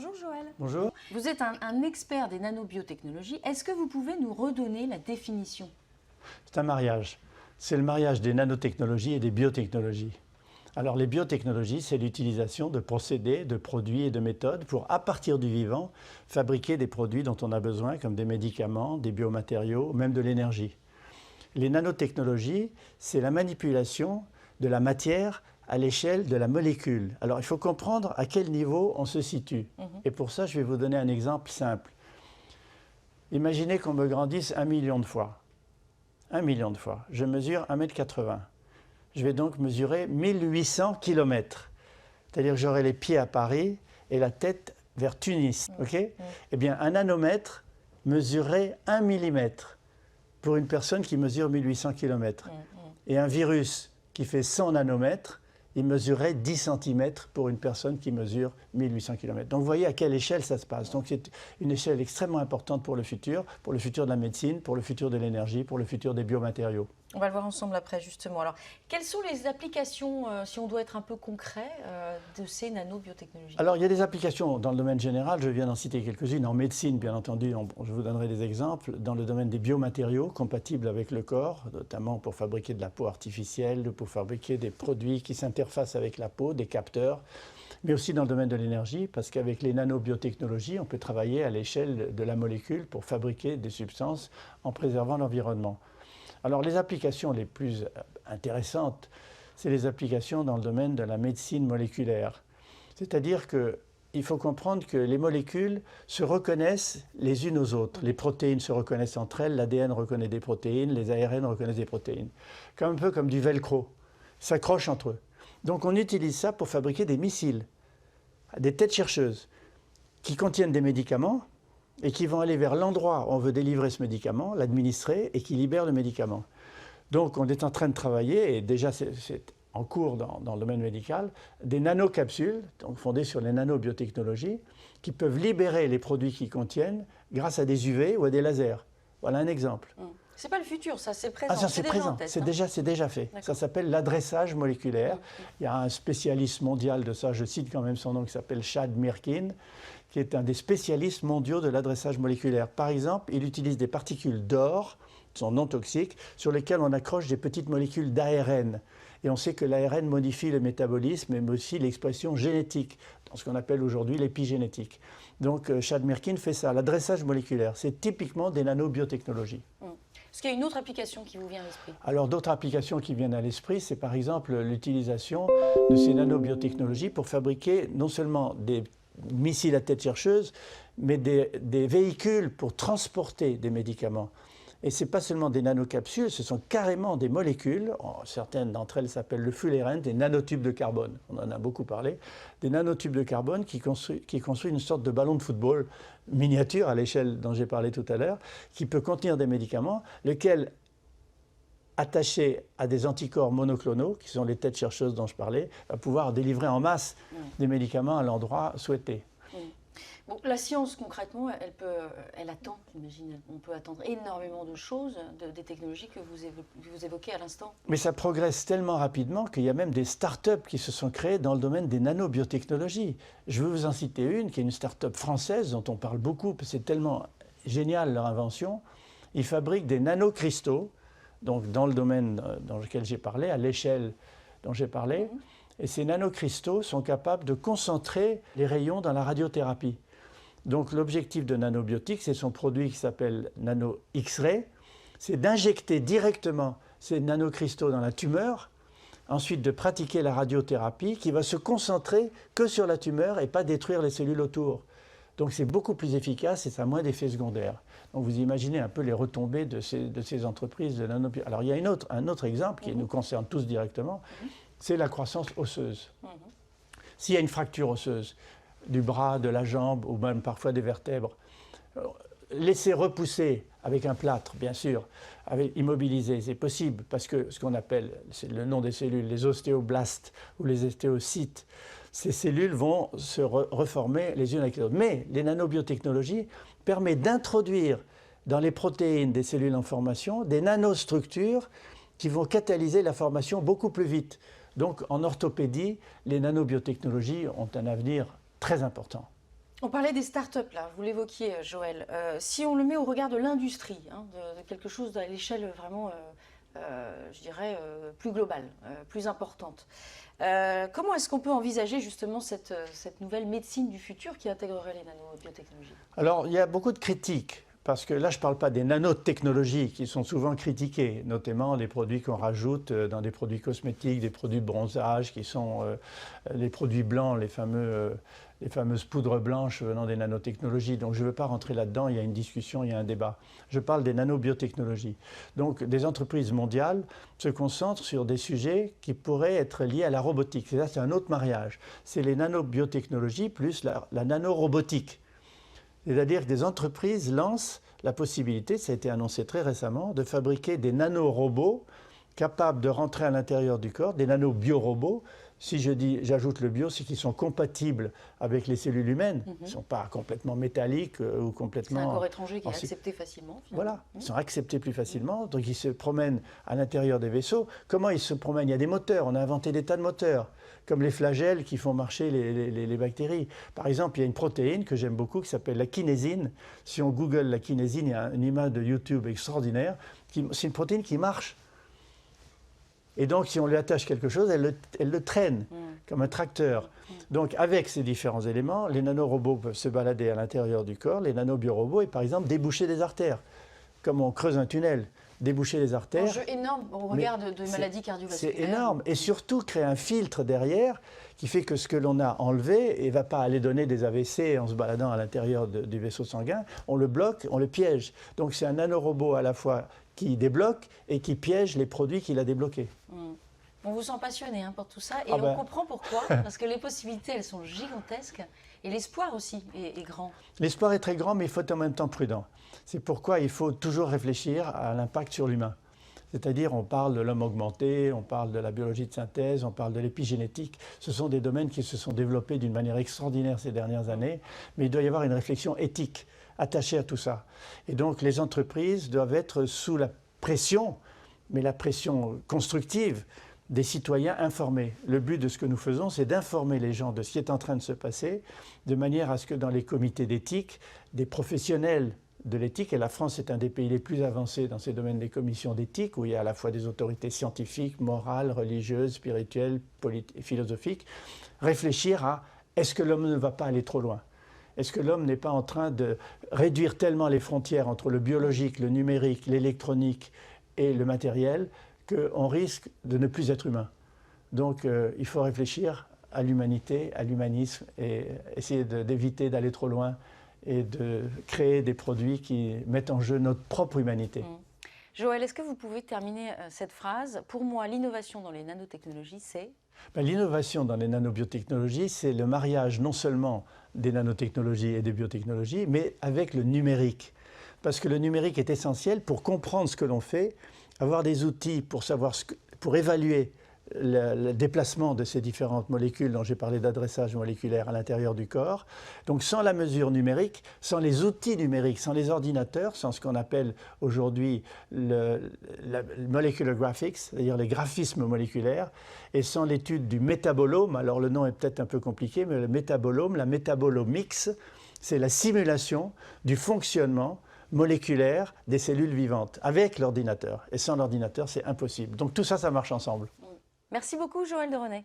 Bonjour Joël. Bonjour. Vous êtes un expert des nanobiotechnologies. Est-ce que vous pouvez nous redonner la définition? C'est un mariage. C'est le mariage des nanotechnologies et des biotechnologies. Alors les biotechnologies, c'est l'utilisation de procédés, de produits et de méthodes pour, à partir du vivant, fabriquer des produits dont on a besoin, comme des médicaments, des biomatériaux, même de l'énergie. Les nanotechnologies, c'est la manipulation de la matière à l'échelle de la molécule. Alors il faut comprendre à quel niveau on se situe. Et pour ça, je vais vous donner un exemple simple. Imaginez qu'on me grandisse 1 million de fois. 1 million de fois. Je mesure 1,80 m. Je vais donc mesurer 1800 km. C'est-à-dire que j'aurai les pieds à Paris et la tête vers Tunis. Okay. Eh bien, un nanomètre mesurerait 1 millimètre pour une personne qui mesure 1800 km. Et un virus qui fait 100 nanomètres, il mesurerait 10 cm pour une personne qui mesure 1800 km. Donc vous voyez à quelle échelle ça se passe. Donc c'est une échelle extrêmement importante pour le futur de la médecine, pour le futur de l'énergie, pour le futur des biomatériaux. On va le voir ensemble après justement. Alors, quelles sont les applications, si on doit être un peu concret, de ces nanobiotechnologies? Alors il y a des applications dans le domaine général, je viens d'en citer quelques-unes. En médecine, bien entendu, je vous donnerai des exemples. Dans le domaine des biomatériaux compatibles avec le corps, notamment pour fabriquer de la peau artificielle, pour fabriquer des produits qui s'interfacent avec la peau, des capteurs. Mais aussi dans le domaine de l'énergie, parce qu'avec les nanobiotechnologies, on peut travailler à l'échelle de la molécule pour fabriquer des substances en préservant l'environnement. Alors les applications les plus intéressantes, c'est les applications dans le domaine de la médecine moléculaire. C'est-à-dire qu'il faut comprendre que les molécules se reconnaissent les unes aux autres. Les protéines se reconnaissent entre elles, l'ADN reconnaît des protéines, les ARN reconnaissent des protéines. Un peu comme du velcro, s'accrochent entre eux. Donc on utilise ça pour fabriquer des missiles, des têtes chercheuses, qui contiennent des médicaments, et qui vont aller vers l'endroit où on veut délivrer ce médicament, l'administrer, et qui libère le médicament. Donc on est en train de travailler, et déjà c'est en cours dans le domaine médical, des nanocapsules, donc fondées sur les nanobiotechnologies, qui peuvent libérer les produits qu'ils contiennent grâce à des UV ou à des lasers. Voilà un exemple. C'est pas le futur, ça c'est présent. Ah, ça c'est présent, c'est déjà fait. Ça s'appelle l'adressage moléculaire. Il y a un spécialiste mondial de ça, je cite quand même son nom, qui s'appelle Chad Mirkin, qui est un des spécialistes mondiaux de l'adressage moléculaire. Par exemple, il utilise des particules d'or, qui sont non toxiques, sur lesquelles on accroche des petites molécules d'ARN. Et on sait que l'ARN modifie le métabolisme, mais aussi l'expression génétique, dans ce qu'on appelle aujourd'hui l'épigénétique. Donc Chad Mirkin fait ça, l'adressage moléculaire. C'est typiquement des nanobiotechnologies. Est-ce qu'il y a une autre application qui vous vient à l'esprit? Alors d'autres applications qui viennent à l'esprit, c'est par exemple l'utilisation de ces nanobiotechnologies pour fabriquer non seulement des missiles à tête chercheuse, mais des véhicules pour transporter des médicaments. Et ce n'est pas seulement des nanocapsules, ce sont carrément des molécules, certaines d'entre elles s'appellent le fullerène, des nanotubes de carbone, on en a beaucoup parlé, des nanotubes de carbone qui construisent une sorte de ballon de football miniature à l'échelle dont j'ai parlé tout à l'heure, qui peut contenir des médicaments, lesquels, attachés à des anticorps monoclonaux, qui sont les têtes chercheuses dont je parlais, va pouvoir délivrer en masse des médicaments à l'endroit souhaité. Bon, la science, concrètement, elle attend, j'imagine. On peut attendre énormément de choses, des technologies que vous évoquez à l'instant. Mais ça progresse tellement rapidement qu'il y a même des start-up qui se sont créées dans le domaine des nanobiotechnologies. Je veux vous en citer une, qui est une start-up française dont on parle beaucoup, parce que c'est tellement génial leur invention. Ils fabriquent des nanocristaux, donc dans le domaine dans lequel j'ai parlé, à l'échelle dont j'ai parlé. Et ces nanocristaux sont capables de concentrer les rayons dans la radiothérapie. Donc l'objectif de Nanobiotics, c'est son produit qui s'appelle Nano X-Ray, c'est d'injecter directement ces nanocristaux dans la tumeur, ensuite de pratiquer la radiothérapie qui va se concentrer que sur la tumeur et pas détruire les cellules autour. Donc c'est beaucoup plus efficace et ça a moins d'effets secondaires. Donc vous imaginez un peu les retombées de ces entreprises de nanobiotics. Alors il y a un autre exemple qui nous concerne tous directement, c'est la croissance osseuse. S'il y a une fracture osseuse, du bras, de la jambe ou même parfois des vertèbres, laisser repousser avec un plâtre, bien sûr, immobiliser, c'est possible parce que ce qu'on appelle, c'est le nom des cellules, les ostéoblastes ou les ostéocytes, ces cellules vont se reformer les unes avec les autres. Mais les nanobiotechnologies permettent d'introduire dans les protéines des cellules en formation des nanostructures qui vont catalyser la formation beaucoup plus vite. Donc en orthopédie, les nanobiotechnologies ont un avenir très important. On parlait des startups là, vous l'évoquiez Joël. Si on le met au regard de l'industrie, hein, de quelque chose à l'échelle vraiment, je dirais, plus globale, plus importante, comment est-ce qu'on peut envisager justement cette nouvelle médecine du futur qui intégrerait les nanobiotechnologies? Alors, il y a beaucoup de critiques. Parce que là, je ne parle pas des nanotechnologies qui sont souvent critiquées, notamment les produits qu'on rajoute dans des produits cosmétiques, des produits de bronzage qui sont les produits blancs, les fameuses poudres blanches venant des nanotechnologies. Donc je ne veux pas rentrer là-dedans, il y a une discussion, il y a un débat. Je parle des nanobiotechnologies. Donc des entreprises mondiales se concentrent sur des sujets qui pourraient être liés à la robotique. C'est un autre mariage. C'est les nanobiotechnologies plus la nanorobotique. C'est-à-dire que des entreprises lancent la possibilité, ça a été annoncé très récemment, de fabriquer des nanorobots capables de rentrer à l'intérieur du corps, des nanobiorobots. Si j'ajoute le bio, c'est qu'ils sont compatibles avec les cellules humaines. Ils ne sont pas complètement métalliques ou complètement... C'est un corps étranger qui est accepté facilement. Finalement. Voilà, ils sont acceptés plus facilement, donc ils se promènent à l'intérieur des vaisseaux. Comment ils se promènent? Il y a des moteurs, on a inventé des tas de moteurs, comme les flagelles qui font marcher les bactéries. Par exemple, il y a une protéine que j'aime beaucoup qui s'appelle la kinésine. Si on google la kinésine, il y a une image de YouTube extraordinaire. C'est une protéine qui marche. Et donc, si on lui attache quelque chose, elle le traîne, comme un tracteur. Donc, avec ces différents éléments, les nanorobots peuvent se balader à l'intérieur du corps, les nanobiorobots, et par exemple, déboucher des artères. Comme on creuse un tunnel, déboucher les artères. Un enjeu énorme au regard de maladies cardiovasculaires. C'est énorme. Et surtout, créer un filtre derrière qui fait que ce que l'on a enlevé ne va pas aller donner des AVC en se baladant à l'intérieur du vaisseau sanguin. On le bloque, on le piège. Donc, c'est un nanorobot à la fois qui débloque et qui piège les produits qu'il a débloqués. On vous sent passionné pour tout ça et on comprend pourquoi, parce que les possibilités, elles sont gigantesques et l'espoir aussi est grand. L'espoir est très grand, mais il faut être en même temps prudent. C'est pourquoi il faut toujours réfléchir à l'impact sur l'humain. C'est-à-dire, on parle de l'homme augmenté, on parle de la biologie de synthèse, on parle de l'épigénétique. Ce sont des domaines qui se sont développés d'une manière extraordinaire ces dernières années, mais il doit y avoir une réflexion éthique attachée à tout ça. Et donc, les entreprises doivent être sous la pression, mais la pression constructive, des citoyens informés. Le but de ce que nous faisons, c'est d'informer les gens de ce qui est en train de se passer, de manière à ce que dans les comités d'éthique, des professionnels de l'éthique, et la France est un des pays les plus avancés dans ces domaines des commissions d'éthique, où il y a à la fois des autorités scientifiques, morales, religieuses, spirituelles, philosophiques, réfléchir à est-ce que l'homme ne va pas aller trop loin? Est-ce que l'homme n'est pas en train de réduire tellement les frontières entre le biologique, le numérique, l'électronique et le matériel qu'on risque de ne plus être humain? Donc il faut réfléchir à l'humanité, à l'humanisme et essayer d'éviter d'aller trop loin et de créer des produits qui mettent en jeu notre propre humanité. Joël, est-ce que vous pouvez terminer cette phrase? Pour moi, l'innovation dans les nanotechnologies, c'est... L'innovation dans les nanobiotechnologies, c'est le mariage non seulement des nanotechnologies et des biotechnologies, mais avec le numérique. Parce que le numérique est essentiel pour comprendre ce que l'on fait, avoir des outils pour savoir pour évaluer le déplacement de ces différentes molécules dont j'ai parlé d'adressage moléculaire à l'intérieur du corps. Donc sans la mesure numérique, sans les outils numériques, sans les ordinateurs, sans ce qu'on appelle aujourd'hui le molecular graphics, c'est-à-dire les graphismes moléculaires, et sans l'étude du métabolome, alors le nom est peut-être un peu compliqué, mais le métabolome, la métabolomics, c'est la simulation du fonctionnement moléculaire des cellules vivantes avec l'ordinateur. Et sans l'ordinateur, c'est impossible. Donc tout ça, ça marche ensemble. Merci beaucoup, Joël de René.